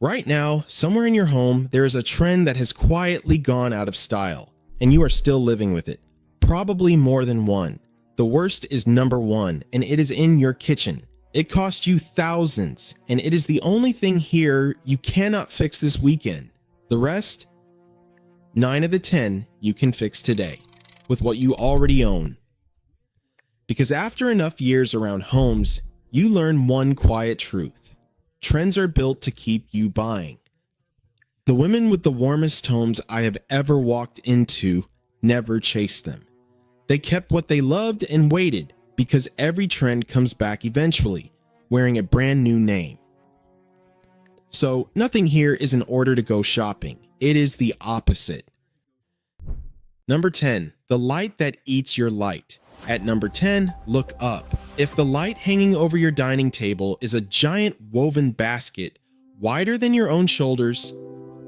Right now, somewhere in your home, there is a trend that has quietly gone out of style, and you are still living with it. Probably more than one. The worst is number one, and it is in your kitchen. It cost you thousands, and it is the only thing here you cannot fix this weekend. The rest? 9 of the 10 you can fix today, with what you already own. Because after enough years around homes, you learn one quiet truth. Trends are built to keep you buying. The women with the warmest homes I have ever walked into never chased them. They kept what they loved and waited, because every trend comes back eventually, wearing a brand new name. So nothing here is in order to go shopping. It is the opposite. Number 10, the light that eats your light. At number 10, look up. If the light hanging over your dining table is a giant woven basket wider than your own shoulders,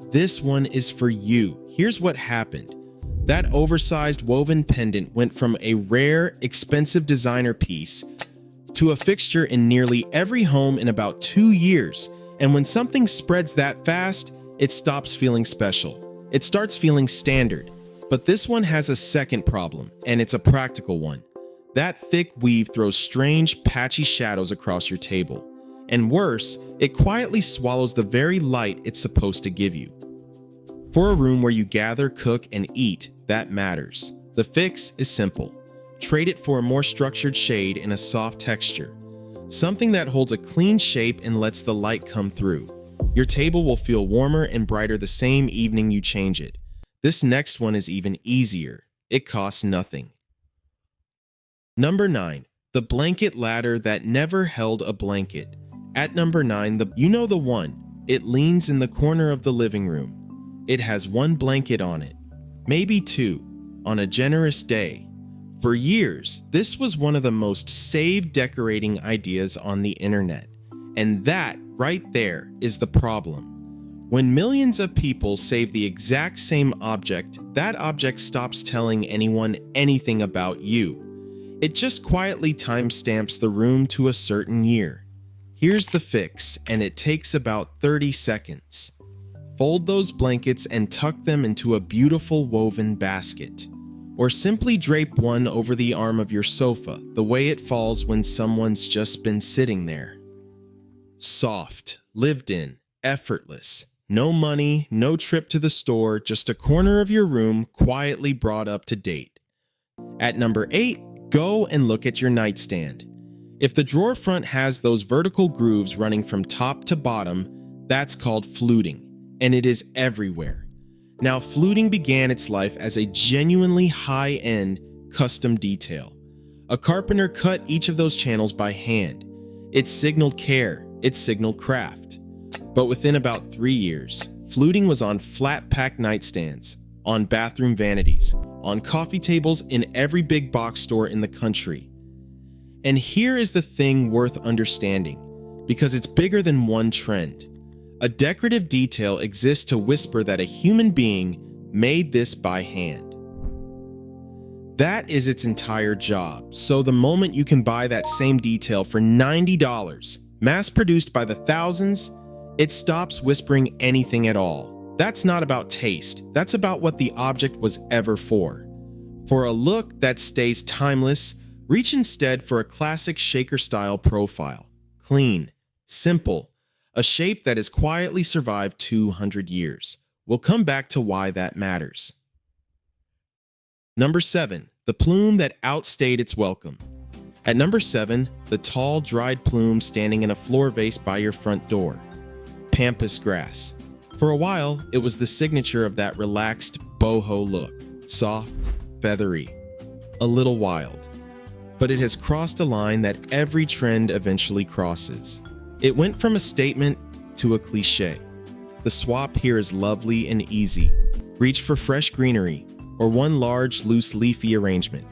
this one is for you. Here's what happened. That oversized woven pendant went from a rare, expensive designer piece to a fixture in nearly every home in about 2 years. And when something spreads that fast, it stops feeling special. It starts feeling standard. But this one has a second problem, and it's a practical one. That thick weave throws strange, patchy shadows across your table. And worse, it quietly swallows the very light it's supposed to give you. For a room where you gather, cook, and eat, that matters. The fix is simple. Trade it for a more structured shade and a soft texture. Something that holds a clean shape and lets the light come through. Your table will feel warmer and brighter the same evening you change it. This next one is even easier. It costs nothing. Number 9, the blanket ladder that never held a blanket. At number 9, you know the one. It leans in the corner of the living room. It has one blanket on it, maybe two, on a generous day. For years, this was one of the most saved decorating ideas on the internet. And that right there is the problem. When millions of people save the exact same object, that object stops telling anyone anything about you. It just quietly timestamps the room to a certain year. Here's the fix, and it takes about 30 seconds. Fold those blankets and tuck them into a beautiful woven basket. Or simply drape one over the arm of your sofa, the way it falls when someone's just been sitting there. Soft, lived in, effortless. No money, no trip to the store, just a corner of your room quietly brought up to date. At number 8, go and look at your nightstand. If the drawer front has those vertical grooves running from top to bottom, that's called fluting, and it is everywhere. Now, fluting began its life as a genuinely high-end custom detail. A carpenter cut each of those channels by hand. It signaled care, it signaled craft. But within about 3 years, fluting was on flat-pack nightstands, on bathroom vanities, on coffee tables in every big box store in the country. And here is the thing worth understanding, because it's bigger than one trend. A decorative detail exists to whisper that a human being made this by hand. That is its entire job. So the moment you can buy that same detail for $90, mass-produced by the thousands, it stops whispering anything at all. That's not about taste. That's about what the object was ever for. For a look that stays timeless, reach instead for a classic shaker-style profile. Clean, simple, a shape that has quietly survived 200 years. We'll come back to why that matters. Number 7, the plume that outstayed its welcome. At number 7, the tall, dried plume standing in a floor vase by your front door. Pampas grass. For a while, it was the signature of that relaxed boho look. Soft, feathery, a little wild. But it has crossed a line that every trend eventually crosses. It went from a statement to a cliche. The swap here is lovely and easy. Reach for fresh greenery or one large, loose, leafy arrangement.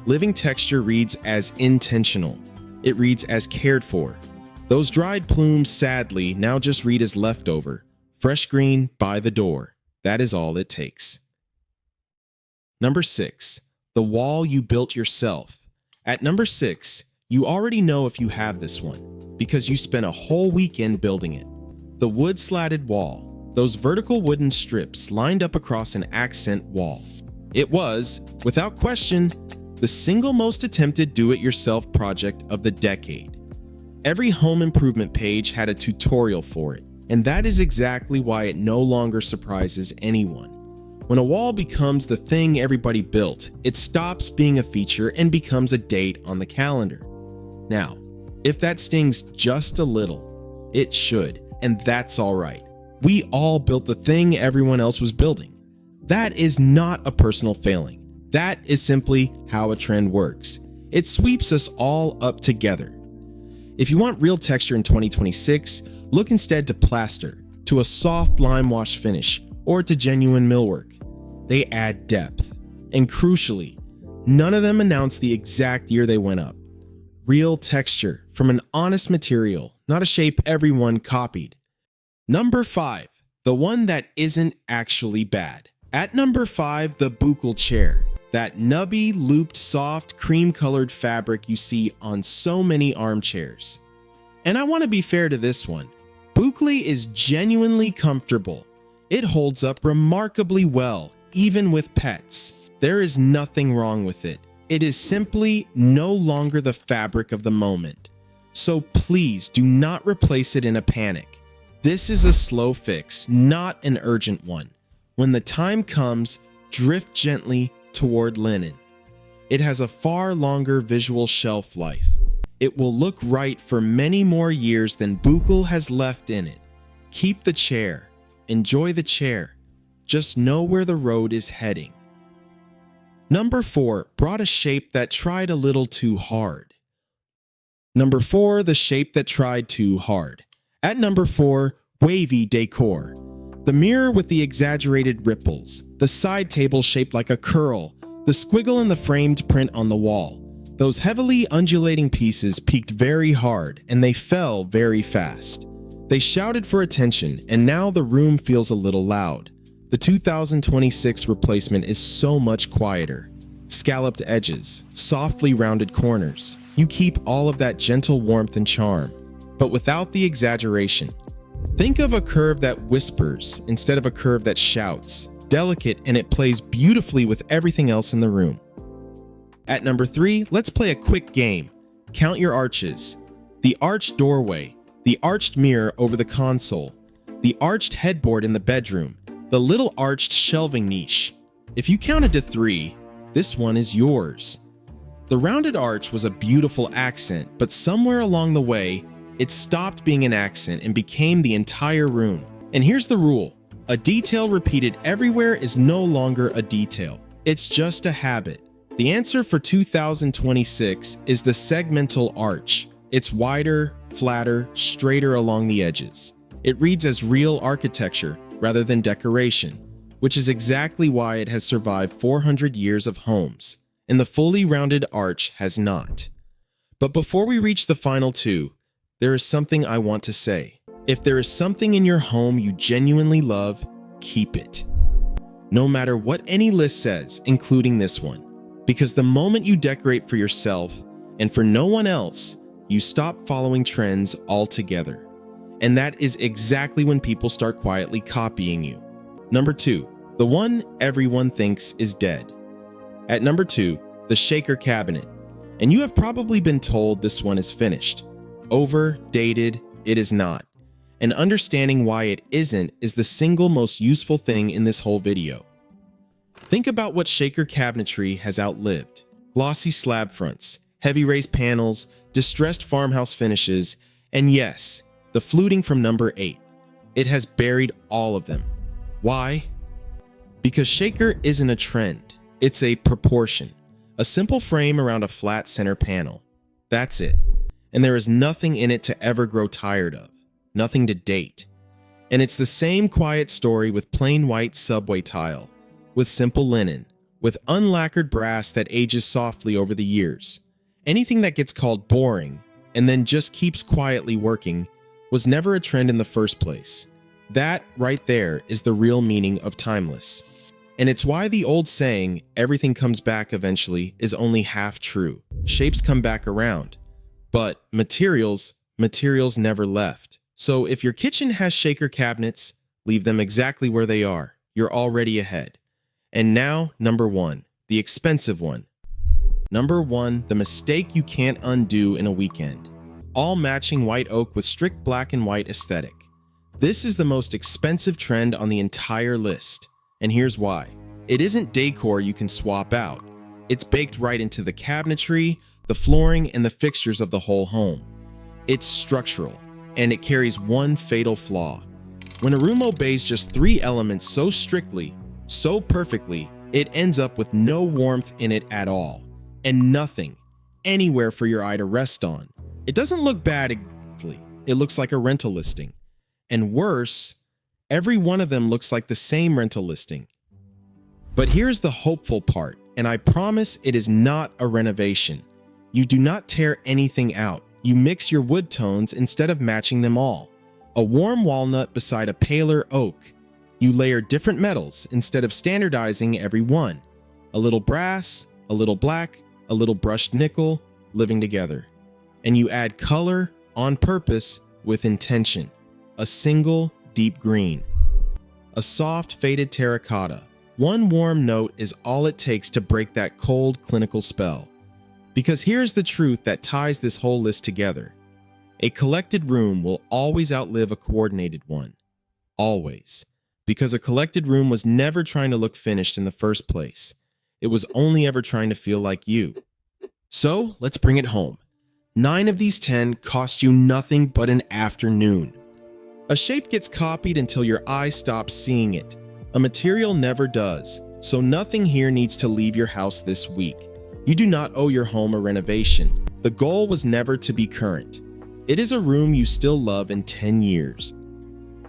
Living texture reads as intentional. It reads as cared for. Those dried plumes, sadly, now just read as leftover. Fresh green by the door. That is all it takes. Number 6, the wall you built yourself. At number 6, you already know if you have this one, because you spent a whole weekend building it. The wood slatted wall, those vertical wooden strips lined up across an accent wall. It was, without question, the single most attempted do-it-yourself project of the decade. Every home improvement page had a tutorial for it, and that is exactly why it no longer surprises anyone. When a wall becomes the thing everybody built, it stops being a feature and becomes a date on the calendar. Now, if that stings just a little, it should, and that's all right. We all built the thing everyone else was building. That is not a personal failing. That is simply how a trend works. It sweeps us all up together. If you want real texture in 2026, look instead to plaster, to a soft lime wash finish, or to genuine millwork. They add depth. And crucially, none of them announce the exact year they went up. Real texture from an honest material, not a shape everyone copied. Number 5, the one that isn't actually bad. At number 5, the Bouclé chair. That nubby, looped, soft, cream-colored fabric you see on so many armchairs. And I want to be fair to this one. Bouclé is genuinely comfortable. It holds up remarkably well, even with pets. There is nothing wrong with it. It is simply no longer the fabric of the moment. So please do not replace it in a panic. This is a slow fix, not an urgent one. When the time comes, drift gently toward linen. It has a far longer visual shelf life. It will look right for many more years than Bouclé has left in it. Keep the chair. Enjoy the chair. Just know where the road is heading. Number 4 brought a shape that tried a little too hard. Number 4, the shape that tried too hard. At number 4, Wavy Decor. The mirror with the exaggerated ripples, the side table shaped like a curl, the squiggle in the framed print on the wall. Those heavily undulating pieces peaked very hard and they fell very fast. They shouted for attention and now the room feels a little loud. The 2026 replacement is so much quieter. Scalloped edges, softly rounded corners. You keep all of that gentle warmth and charm, but without the exaggeration. Think of a curve that whispers instead of a curve that shouts. Delicate, and it plays beautifully with everything else in the room. At number 3, let's play a quick game. Count your arches. The arched doorway, the arched mirror over the console, the arched headboard in the bedroom, the little arched shelving niche. If you counted to 3, this one is yours. The rounded arch was a beautiful accent, but somewhere along the way, it stopped being an accent and became the entire room. And here's the rule. A detail repeated everywhere is no longer a detail. It's just a habit. The answer for 2026 is the segmental arch. It's wider, flatter, straighter along the edges. It reads as real architecture rather than decoration, which is exactly why it has survived 400 years of homes, and the fully rounded arch has not. But before we reach the final 2, there is something I want to say. If there is something in your home you genuinely love, keep it. No matter what any list says, including this one. Because the moment you decorate for yourself and for no one else, you stop following trends altogether. And that is exactly when people start quietly copying you. Number 2, the one everyone thinks is dead. At number 2, the shaker cabinet. And you have probably been told this one is finished. Dated, it is not. And understanding why it isn't is the single most useful thing in this whole video. Think about what shaker cabinetry has outlived. Glossy slab fronts, heavy raised panels, distressed farmhouse finishes, and yes, the fluting from number 8. It has buried all of them. Why? Because shaker isn't a trend, it's a proportion. A simple frame around a flat center panel. That's it. And there is nothing in it to ever grow tired of. Nothing to date. And it's the same quiet story with plain white subway tile, with simple linen, with unlacquered brass that ages softly over the years. Anything that gets called boring and then just keeps quietly working was never a trend in the first place. That right there is the real meaning of timeless. And it's why the old saying, everything comes back eventually, is only half true. Shapes come back around. But materials never left. So if your kitchen has shaker cabinets, leave them exactly where they are. You're already ahead. And now, number 1, the expensive one. Number 1, the mistake you can't undo in a weekend. All matching white oak with strict black and white aesthetic. This is the most expensive trend on the entire list. And here's why. It isn't decor you can swap out. It's baked right into the cabinetry, the flooring, and the fixtures of the whole home. It's structural, and it carries one fatal flaw. When a room obeys just 3 elements so strictly, so perfectly, it ends up with no warmth in it at all, and nothing, anywhere for your eye to rest on. It doesn't look bad exactly. It looks like a rental listing. And worse, every one of them looks like the same rental listing. But here's the hopeful part, and I promise it is not a renovation. You do not tear anything out. You mix your wood tones instead of matching them all. A warm walnut beside a paler oak. You layer different metals instead of standardizing every one. A little brass, a little black, a little brushed nickel, living together. And you add color on purpose with intention. A single deep green. A soft faded terracotta. One warm note is all it takes to break that cold clinical spell. Because here's the truth that ties this whole list together. A collected room will always outlive a coordinated one. Always. Because a collected room was never trying to look finished in the first place. It was only ever trying to feel like you. So, let's bring it home. 9 of these 10 cost you nothing but an afternoon. A shape gets copied until your eye stops seeing it. A material never does, so nothing here needs to leave your house this week. You do not owe your home a renovation. The goal was never to be current. It is a room you still love in 10 years.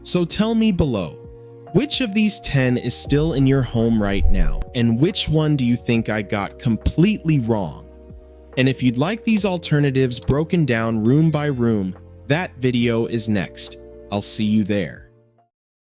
So tell me below, which of these 10 is still in your home right now? And which one do you think I got completely wrong? And if you'd like these alternatives broken down room by room, that video is next. I'll see you there.